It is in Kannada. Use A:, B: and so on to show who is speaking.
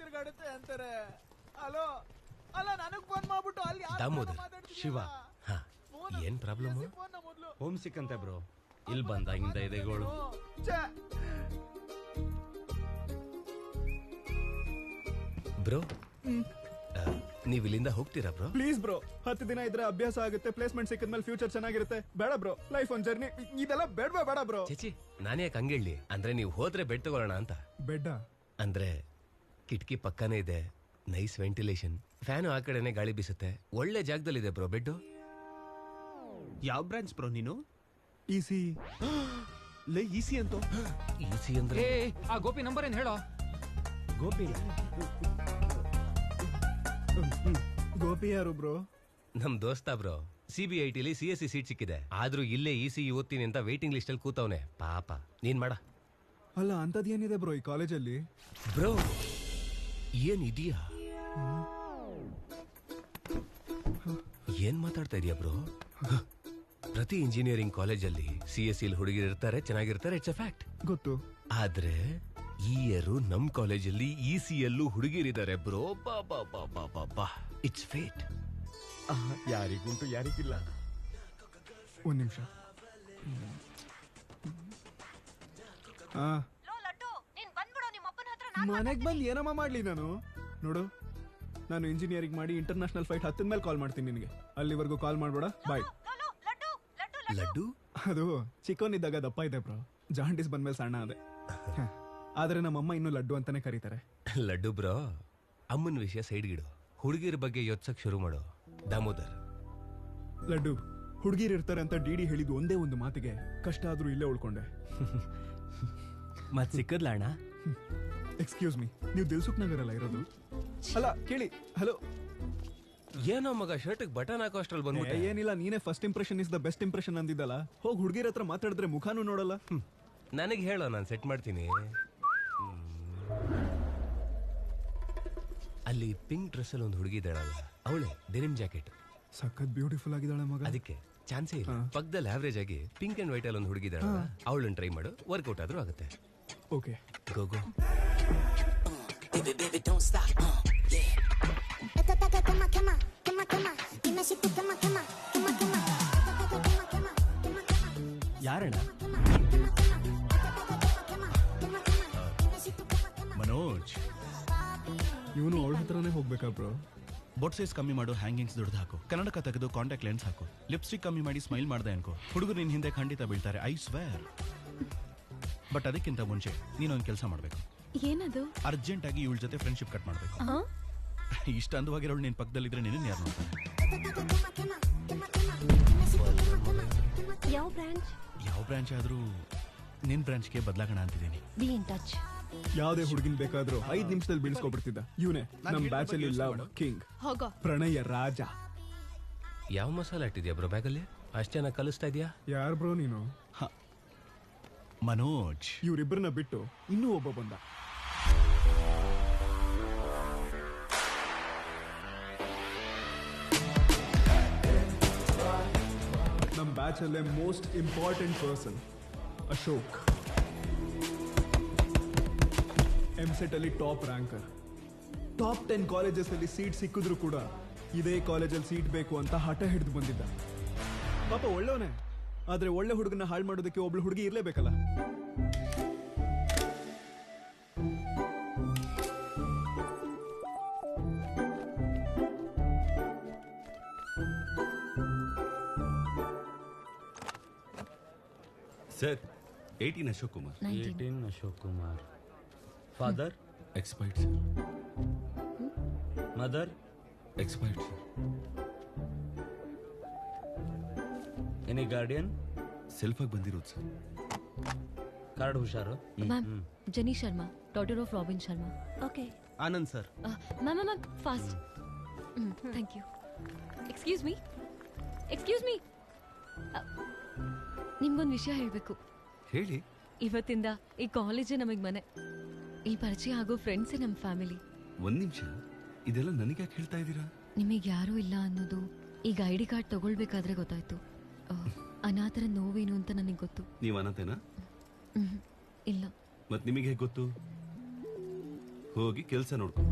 A: ತಿರ್ಗಾಡುತ್ತೆ ಅಂತಾರೆ. ಹಲೋ ಅಲ್ಲ ನನಗ್ ಫೋನ್ ಮಾಡ್ಬಿಟ್ಟು ಅಲ್ಲಿ
B: ದಾಮೋದರ್ ಶಿವ ಏನ್ ಪ್ರಾಬ್ಲಮ್?
C: ಹೋಮ್ ಸಿಕ್ ಅಂತೆ ಬ್ರೋ. ಇಲ್ಲಿ ಬಂದಾಗಿಂದ ಎದೆಗೋಳು.
B: ಬ್ರೋ ನೀವ್ ಇಲ್ಲಿಂದ ಹೋಗ್ತೀರಾ ಬ್ರೋ?
A: ಪ್ಲೀಸ್ ಬ್ರೋ, 10 ದಿನ ಇದ್ರೆ ಅಭ್ಯಾಸ ಆಗುತ್ತೆ, ಪ್ಲೇಸ್ಮೆಂಟ್ ಸಿಕ್ಕಿದ್ಮೇಲೆ ಫ್ಯೂಚರ್ ಚೆನ್ನಾಗಿರುತ್ತೆ. ಬೇಡ ಬ್ರೋ, ಲೈಫ್ ಒಂದ್ ಜರ್ನಿ, ಇದೆಲ್ಲ ಬೇಡ ಬ್ರೋ.
B: ಚೇಚಿ ನಾನೇ ಯಾಕೆ ಹಂಗೇಳಿ ಅಂದ್ರೆ ನೀವು ಹೋದ್ರೆ ಬೆಡ್ ತಗೊಳ್ಳೋಣ ಅಂತ.
A: ಬೆಡ್
B: ಅಂದ್ರೆ ಕಿಟಕಿ ಪಕ್ಕನೇ ಇದೆ, ನೈಸ್ ವೆಂಟಿಲೇಷನ್, ಫ್ಯಾನು ಆ ಕಡೆನೆ ಗಾಳಿ ಬೀಸುತ್ತೆ, ಒಳ್ಳೆ ಜಾಗದಲ್ಲಿದೆ ಬ್ರೋ ಬೆಡ್.
C: ಯಾವ ಬ್ರಾಂಚ್ ಬ್ರೋ ನೀನು?
A: ಈಸಿ
C: ಈಸಿ ಅಂತ.
B: ಈಸಿ ಅಂದ್ರೆ
D: ಆ ಗೋಪಿ ನಂಬರ್ ಏನ್ ಹೇಳೋ?
A: ಗೋಪಿ ಯಾರು ಬ್ರೋ?
B: ನಮ್ ದೋಸ್ತ ಬ್ರೋ. CBITಲಿ CSE ಸೀಟ್ ಸಿಕ್ಕಿದೆ, ಆದ್ರೂ ಇಲ್ಲೇ ECE ಓದ್ತೀನಿ ಅಂತ ವೇಟಿಂಗ್ ಲಿಸ್ಟ್ ಅಲ್ಲಿ ಕೂತವನೆ ಪಾಪ. ನೀನ್ ಮಾಡ.
A: ಅಲ್ಲ ಅಂತದ್ ಏನಿದೆ ಬ್ರೋ ಈ ಕಾಲೇಜಲ್ಲಿ?
B: ಬ್ರೋ ಏನ್ ಇದೆಯಾ? ಏನ್ ಮಾತಾಡ್ತಾ ಇದೀಯಾ ಬ್ರೋ? ಪ್ರತಿ ಇಂಜಿನಿಯರಿಂಗ್ ಕಾಲೇಜಲ್ಲಿ CSE ಹುಡುಗಿರು ಇರ್ತಾರೆ, ಚೆನ್ನಾಗಿರ್ತಾರೆ, ಇಟ್ಸ್ ಅ ಫ್ಯಾಕ್ಟ್.
A: ಗೊತ್ತು.
B: ಆದ್ರೆ ಈ ಇಯರ್ ನಮ್ ಕಾಲೇಜಲ್ಲಿ ECಯಲ್ಲೂ ಹುಡುಗಿರಿದ್ದಾರೆ ಬ್ರೋ. ಬಾ ಇಟ್ಸ್ ಫೇಟ್.
C: ಯಾರಿಗುಂಟು ಯಾರಿಗಿಲ್ಲ.
A: ಒಂದ್ ನಿಮಿಷ. ಮನೆಗ್ ಬಂದ್ ಏನಮ್ಮ ಮಾಡ್ಲಿ ನಾನು? ನೋಡು, ನಾನು ಇಂಜಿನಿಯರಿಂಗ್ ಮಾಡಿ ಇಂಟರ್ನ್ಯಾಷನಲ್ ಫೈಟ್ ಹತ್ತಿದ ಮೇಲೆ ಕಾಲ್ ಮಾಡ್ತೀನಿ ನಿನಗೆ. ಅಲ್ಲಿವರೆಗೂ ಕಾಲ್ ಮಾಡ್ಬೇಡ. ಬಾಯ್.
B: ಲಡ್ಡು
A: ಅದು ಚಿಕ್ಕವನಿದ್ದಾಗ ದಪ್ಪ ಇದೆ ಬ್ರೋ, ಜಾಂಡೀಸ್ ಬಂದ್ಮೇಲೆ ಸಣ್ಣ ಅದೇ. ಆದ್ರೆ ನಮ್ಮಮ್ಮ ಇನ್ನೂ ಲಡ್ಡು ಅಂತಾನೆ ಕರೀತಾರೆ.
B: ಲಡ್ಡು ಬ್ರೋ, ಅಮ್ಮನ ವಿಷಯ ಸೈಡ್ಗಿಡು, ಹುಡುಗಿರ ಬಗ್ಗೆ ಯೋಚ್ಸಕ್ ಶುರು ಮಾಡು. ದಾಮೋದರ್
A: ಲಡ್ಡು, ಹುಡುಗಿರು ಇರ್ತಾರೆ ಅಂತ ಡಿಡಿ ಹೇಳಿದ್ದು ಒಂದೇ ಒಂದು ಮಾತಿಗೆ ಕಷ್ಟ ಆದ್ರೂ ಇಲ್ಲೇ ಉಳ್ಕೊಂಡೆ.
C: ಮತ್ ಸಿಕ್ಕದ್ಲ ಅಣ್ಣ?
A: ಎಕ್ಸ್ಕ್ಯೂಸ್ ಮೀ, ನೀವು ದಿಲ್ಸುಖ್ ನಗರಲ್ಲ ಇರೋದು? ಅಲ್ಲ ಕೇಳಿ. ಹಲೋ.
B: ಏನೋ ಮಗ ಶರ್ಟ್ ಬಟನ್ ಹಾಕೋ ಅಷ್ಟ್ರಲ್ಲಿ ಬಂದ್ಬಿಟ್ಟೆ.
A: ಏನಿಲ್ಲ, ನೀನೇ first impression is the best impression ಅಂದಿದ್ದಲ್ಲ. ಹೋಗಿ ಹುಡುಗಿರ ಹತ್ರ ಮಾತಾಡಿದ್ರೆ ಮುಖಾನು ನೋಡಲ್ಲ.
B: ನನಗೆ ಹೇಳೋ, ನಾನು ಸೆಟ್ ಮಾಡ್ತೀನಿ. ಅಲ್ಲಿ ಪಿಂಕ್ ಡ್ರೆಸ್ ಅಲ್ಲಿ ಒಂದು ಹುಡುಗಿ ಇದ್ದಾಳಲ್ಲ, ಅವಳೆ ಡೆನಿಮ್ ಜಾಕೆಟ್,
A: ಸಖತ್ ಬ್ಯೂಟಿಫುಲ್ ಆಗಿದ್ದಾಳೆ ಮಗ.
B: ಅದಕ್ಕೆ ಚಾನ್ಸೇ ಇಲ್ಲ. ಪಕ್ಕದಲ್ಲಿ ಆವರೇಜ್ ಆಗಿ ಪಿಂಕ್ ಅಂಡ್ ವೈಟ್ ಅಲ್ಲಿ ಒಂದು ಹುಡುಗಿ ಇದ್ದಾಳಲ್ಲ, ಅವಳನ್ನ ಟ್ರೈ ಮಾಡು, ವರ್ಕೌಟ್ ಆದ್ರೂ ಆಗುತ್ತೆ.
A: ಓಕೆ
B: ಗೋ ಗೋ.
C: ಯಾರಣ್ಣ? ಮನೋಜ್.
A: ಇವನು ಅವಳ ಹತ್ರನೇ ಹೋಗ್ಬೇಕಾ ಬ್ರೋ?
C: ಬೊಟ್ ಸೈಜ್ ಕಮ್ಮಿ ಮಾಡು, ಹ್ಯಾಂಗಿಂಗ್ಸ್ ದೊಡ್ಡದು ಹಾಕು, ಕನ್ನಡಕ ತೆಗೆದು ಕಾಂಟ್ಯಾಕ್ಟ್ ಲೆನ್ಸ್ ಹಾಕು, ಲಿಪ್ಸ್ಟಿಕ್ ಕಮ್ಮಿ ಮಾಡಿ ಸ್ಮೈಲ್ ಮಾಡ್ದೆ ಅನ್ಕೋ, ಹುಡುಗರು ನಿನ್ ಹಿಂದೆ ಖಂಡಿತ ಬೀಳ್ತಾರೆ, ಐ ಸ್ವೇರ್. ಬಟ್ ಅದಕ್ಕಿಂತ ಮುಂಚೆ ನೀನೊಂದು ಕೆಲಸ ಮಾಡ್ಬೇಕು.
E: ಏನದು?
C: ಅರ್ಜೆಂಟ್ ಆಗಿ ಇವಳ ಜೊತೆ ಫ್ರೆಂಡ್ಶಿಪ್ ಕಟ್ ಮಾಡ್ಬೇಕು. ಇಷ್ಟ ಅಂದವಾಗಿರೋಳು ನಿನ್ ಪಕ್ಕದಲ್ಲಿದ್ರೆ ನಿನ್ನ ಯಾರು ನೋಡ್ತಾರೆ? ಯಾವ ಬ್ರಾಂಚ್ ಆದ್ರೂ ನಿನ್ ಬ್ರಾಂಚ್ಗೆ ಬದಲಾಗೋಣ ಅಂತಿದ್ದೀನಿ.
E: B in touch.
A: ಯಾವ್ದೇ ಹುಡುಗಿನ ಬೇಕಾದ್ರೂ 5 ನಿಮಿಷದಲ್ಲಿ ಬೀಳ್ಸ್ಕೊಬಿಡ್ತಿದ್ದ ಇವನೇ. ನಮ್ ಬ್ಯಾಚ್ ಅಲ್ಲಿ ಲವ್ ಕಿಂಗ್, ಪ್ರಣಯ ರಾಜ.
B: ಯಾವ ಮಸಾಲ ಇಟ್ಟಿದ್ಯಾ ಬ್ರೋ ಬ್ಯಾಗಲ್ಲಿ? ಅಷ್ಟ್ ಚೆನ್ನಾಗಿ ಕಲಿಸ್ತಾ ಇದೀಯಾ?
A: ಯಾರ್ ಬ್ರೋ ನೀನು?
C: ಮನೋಜ್.
A: ಇವ್ರಿಬ್ಬರನ್ನ ಬಿಟ್ಟು ಇನ್ನೂ ಒಬ್ಬ ಬಂದ. ನಮ್ ಬ್ಯಾಚ್ ಅಲ್ಲೇ most important person Ashok. MSET ಅಲ್ಲಿ ಟಾಪ್ ರ್ಯಾಂಕರ್. ಟಾಪ್ 10 ಕಾಲೇಜಸ್ ಅಲ್ಲಿ ಸೀಟ್ ಸಿಕ್ಕಿದ್ರು ಕೂಡ ಇದೇ ಕಾಲೇಜಲ್ಲಿ ಸೀಟ್ ಬೇಕು ಅಂತ ಹಠ ಹಿಡಿದು ಬಂದಿದ್ದ. ಪಾಪ ಒಳ್ಳೆವನೇ, ಆದ್ರೆ ಒಳ್ಳೆ ಹುಡುಗನ ಹಾಳು ಮಾಡೋದಕ್ಕೆ ಒಬ್ಳು ಹುಡುಗಿ ಇರ್ಲೇಬೇಕಲ್ಲ.
F: Sir, 18 Ashok Kumar.
C: 18 Ashok Kumar. Father?
F: Expired sir.
C: Mother?
F: Expired sir.
C: Any guardian?
F: Self ಆಗಿ ಬಂದಿರೋದು ಸರ್.
C: ಕಾರ್ಡ್ ಹುಷಾರು.
E: Ma'am, Jenny Sharma, daughter of Robin Sharma. Okay.
C: Anand sir.
E: Ma'am fast. Thank you. Excuse me. ನಿಮ್ಗೊಂದು ವಿಷಯ ಹೇಳಬೇಕು.
F: ಹೇಳಿ.
E: ಇವತ್ತಿಂದ ಈ ಕಾಲೇಜೇ ನಮಗೆ ಮನೆ. ಈ ಪರಿಚಯ ಆಗೋ ಫ್ರೆಂಡ್ಸೇ ನಮ್ಮ ಫ್ಯಾಮಿಲಿ.
F: ಒಂದ್ ನಿಮಿಷ, ಇದೆಲ್ಲ ನನಗೆ ಯಾಕೆ ಹೇಳ್ತಾ ಇದ್ದೀರಾ?
E: ನಿಮಗೆ ಯಾರೂ ಇಲ್ಲ ಅನ್ನೋದು ಈಗ ID ಕಾರ್ಡ್ ತಗೊಳ್ಬೇಕಾದ್ರೆ ಗೊತ್ತಾಯ್ತು. ಅನಾಥರ ನೋವೇನು ಅಂತ ನನಗೆ ಗೊತ್ತು.
F: ನೀವು ಅನಾಥೇನಾ?
E: ಇಲ್ಲ.
F: ಮತ್ ನಿಮಗೆ ಹೇಗೆ ಗೊತ್ತು? ಹೋಗಿ ಕೆಲಸ ನೋಡ್ಕೊ